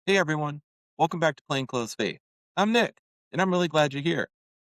Hey everyone, welcome back to Plainclothes Faith. I'm Nick, and I'm really glad you're here.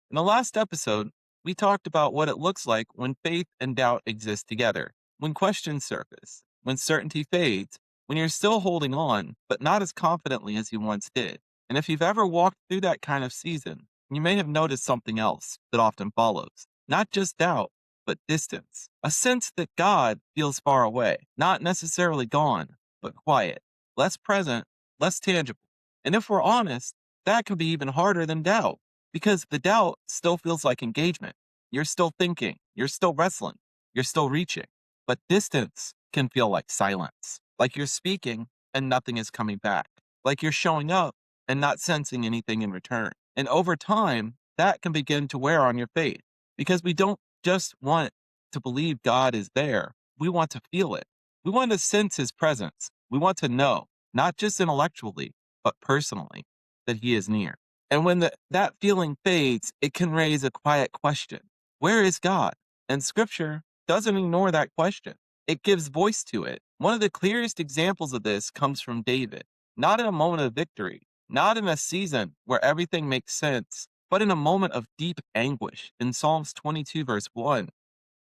In the last episode, we talked about what it looks like when faith and doubt exist together, when questions surface, when certainty fades, when you're still holding on, but not as confidently as you once did. And if you've ever walked through that kind of season, you may have noticed something else that often follows. Not just doubt, but distance. A sense that God feels far away, not necessarily gone, but quiet, less present, less tangible. And if we're honest, that can be even harder than doubt because the doubt still feels like engagement. You're still thinking, you're still wrestling, you're still reaching. But distance can feel like silence, like you're speaking and nothing is coming back, like you're showing up and not sensing anything in return. And over time, that can begin to wear on your faith because we don't just want to believe God is there, we want to feel it. We want to sense his presence. We want to know, not just intellectually, but personally, that he is near. And when that feeling fades, it can raise a quiet question. Where is God? And scripture doesn't ignore that question. It gives voice to it. One of the clearest examples of this comes from David, not in a moment of victory, not in a season where everything makes sense, but in a moment of deep anguish. In Psalms 22, verse 1,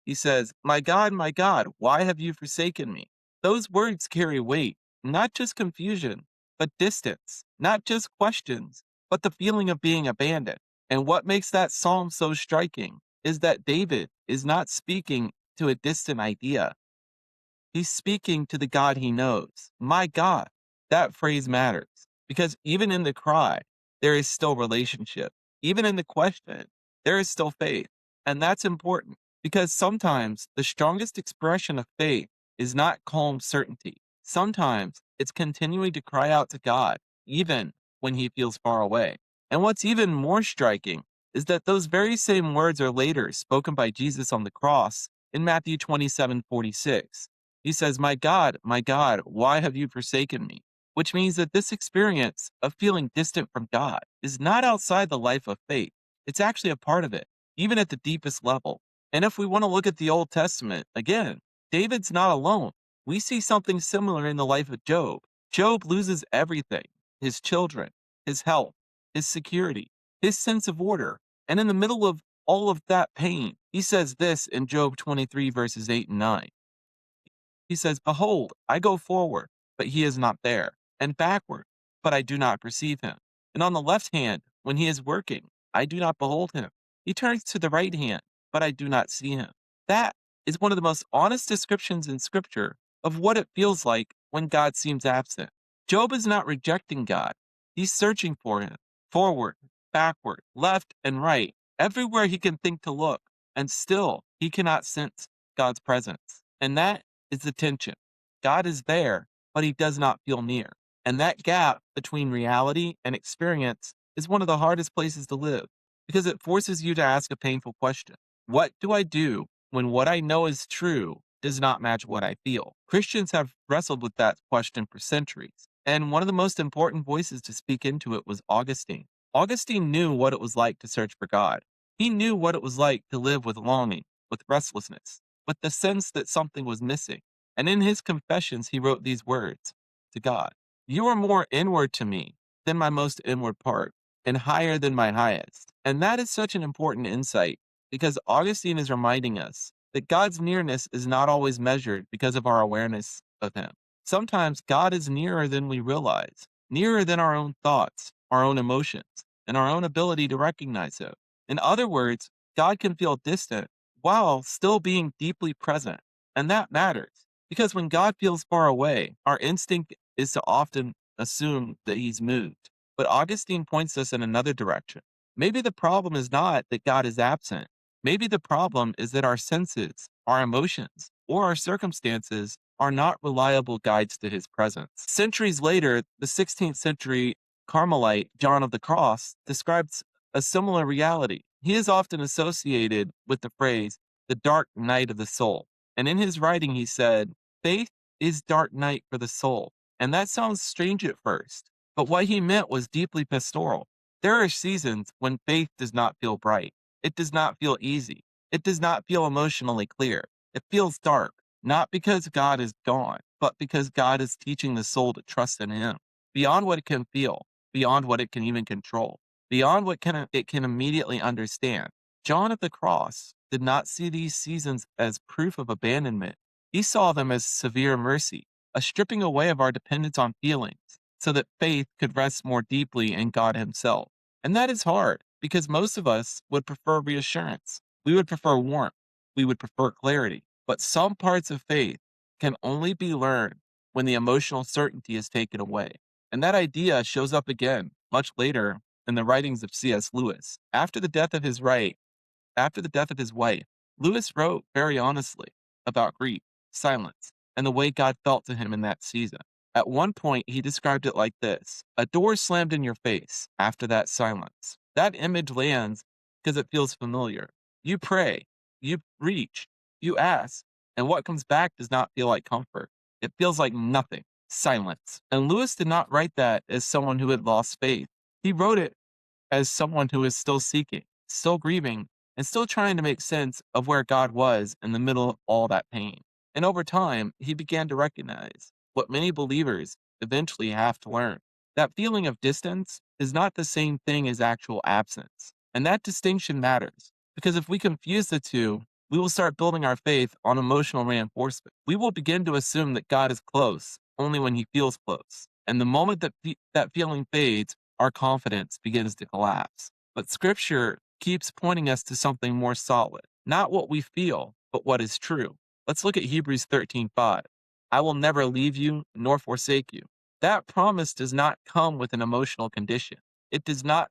he says, my God, why have you forsaken me? Those words carry weight, not just confusion, but distance, not just questions, but the feeling of being abandoned. And what makes that psalm so striking is that David is not speaking to a distant idea. He's speaking to the God he knows. My God, that phrase matters because even in the cry, there is still relationship. Even in the question, there is still faith. And that's important because sometimes the strongest expression of faith is not calm certainty. Sometimes it's continuing to cry out to God, even when he feels far away. And what's even more striking is that those very same words are later spoken by Jesus on the cross in Matthew 27:46. He says, my God, why have you forsaken me? Which means that this experience of feeling distant from God is not outside the life of faith. It's actually a part of it, even at the deepest level. And if we want to look at the Old Testament, again, David's not alone. We see something similar in the life of Job. Job loses everything: his children, his health, his security, his sense of order. And in the middle of all of that pain, he says this in Job 23, verses 8 and 9. He says, behold, I go forward, but he is not there, and backward, but I do not perceive him. And on the left hand, when he is working, I do not behold him. He turns to the right hand, but I do not see him. That is one of the most honest descriptions in Scripture of what it feels like when God seems absent. Job is not rejecting God, he's searching for him, forward, backward, left, and right, everywhere he can think to look, and still he cannot sense God's presence. And that is the tension. God is there, but he does not feel near. And that gap between reality and experience is one of the hardest places to live because it forces you to ask a painful question. What do I do when what I know is true does not match what I feel? Christians have wrestled with that question for centuries. And one of the most important voices to speak into it was Augustine. Augustine knew what it was like to search for God. He knew what it was like to live with longing, with restlessness, with the sense that something was missing. And in his confessions, he wrote these words to God: you are more inward to me than my most inward part, and higher than my highest. And that is such an important insight because Augustine is reminding us that God's nearness is not always measured because of our awareness of him. Sometimes God is nearer than we realize, nearer than our own thoughts, our own emotions, and our own ability to recognize him. In other words, God can feel distant while still being deeply present. And that matters because when God feels far away, our instinct is to often assume that he's moved. But Augustine points us in another direction. Maybe the problem is not that God is absent. Maybe the problem is that our senses, our emotions, or our circumstances are not reliable guides to his presence. Centuries later, the 16th century Carmelite John of the Cross describes a similar reality. He is often associated with the phrase, the dark night of the soul. And in his writing, he said, faith is dark night for the soul. And that sounds strange at first, but what he meant was deeply pastoral. There are seasons when faith does not feel bright. It does not feel easy. It does not feel emotionally clear. It feels dark, not because God is gone, but because God is teaching the soul to trust in Him beyond what it can feel, beyond what it can even control, beyond what it can immediately understand. John at the cross did not see these seasons as proof of abandonment. He saw them as severe mercy, a stripping away of our dependence on feelings, so that faith could rest more deeply in God Himself. And that is hard because most of us would prefer reassurance. We would prefer warmth. We would prefer clarity. But some parts of faith can only be learned when the emotional certainty is taken away. And that idea shows up again much later in the writings of C.S. Lewis. After the death of his wife, Lewis wrote very honestly about grief, silence, and the way God felt to him in that season. At one point, he described it like this: a door slammed in your face after that silence. That image lands because it feels familiar. You pray, you reach, you ask, and what comes back does not feel like comfort. It feels like nothing, silence. And Lewis did not write that as someone who had lost faith. He wrote it as someone who is still seeking, still grieving, and still trying to make sense of where God was in the middle of all that pain. And over time, he began to recognize what many believers eventually have to learn: that feeling of distance is not the same thing as actual absence. And that distinction matters because if we confuse the two, we will start building our faith on emotional reinforcement. We will begin to assume that God is close only when he feels close. And the moment that feeling fades, our confidence begins to collapse. But scripture keeps pointing us to something more solid, not what we feel, but what is true. Let's look at Hebrews 13:5. I will never leave you nor forsake you. That promise does not come with an emotional condition. It does not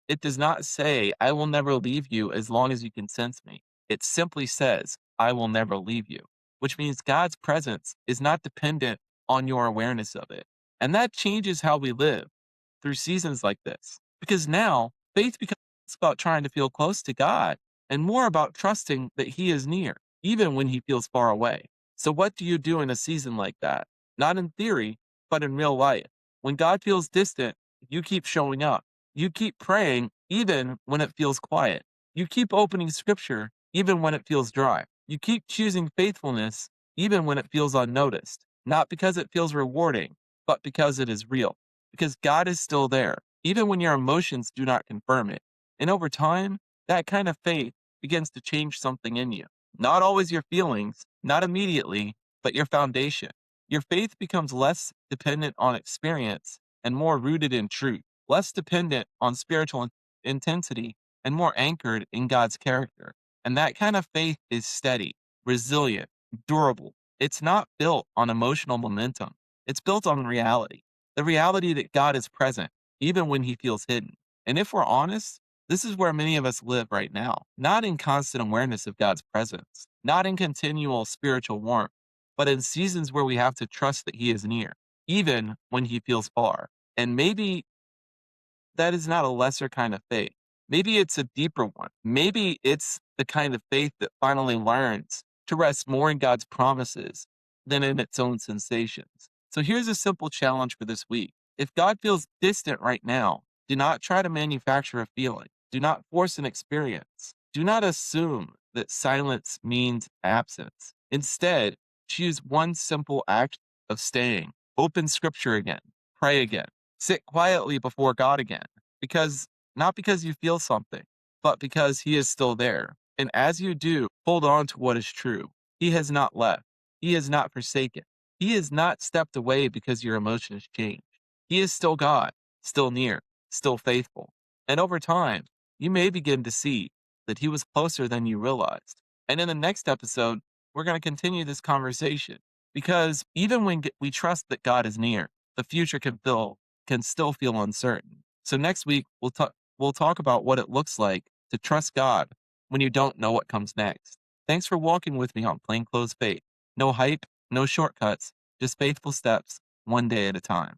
it does not say I will never leave you as long as you can sense me. It simply says I will never leave you, which means God's presence is not dependent on your awareness of it. And that changes how we live through seasons like this. Because now faith becomes less about trying to feel close to God and more about trusting that He is near, even when He feels far away. So, what do you do in a season like that? Not in theory, but in real life. When God feels distant, you keep showing up. You keep praying, even when it feels quiet. You keep opening scripture, even when it feels dry. You keep choosing faithfulness, even when it feels unnoticed. Not because it feels rewarding, but because it is real, because God is still there, even when your emotions do not confirm it. And over time, that kind of faith begins to change something in you. Not always your feelings, not immediately, but your foundation. Your faith becomes less dependent on experience and more rooted in truth, less dependent on spiritual intensity and more anchored in God's character. And that kind of faith is steady, resilient, durable. It's not built on emotional momentum. It's built on reality, the reality that God is present, even when he feels hidden. And if we're honest, this is where many of us live right now, not in constant awareness of God's presence, not in continual spiritual warmth, but in seasons where we have to trust that he is near, even when he feels far. And maybe that is not a lesser kind of faith. Maybe it's a deeper one. Maybe it's the kind of faith that finally learns to rest more in God's promises than in its own sensations. So here's a simple challenge for this week. If God feels distant right now, do not try to manufacture a feeling. Do not force an experience. Do not assume that silence means absence. Instead, choose one simple act of staying. Open scripture again. Pray again. Sit quietly before God again, because not because you feel something, but because he is still there. And as you do, hold on to what is true. He has not left. He has not forsaken. He has not stepped away because your emotions changed. He is still God, still near, still faithful. And over time, you may begin to see that he was closer than you realized. And in the next episode, we're going to continue this conversation because even when we trust that God is near, the future can still feel uncertain. So next week we'll talk about what it looks like to trust God when you don't know what comes next. Thanks for walking with me on Plainclothes Faith. No hype, no shortcuts, just faithful steps, one day at a time.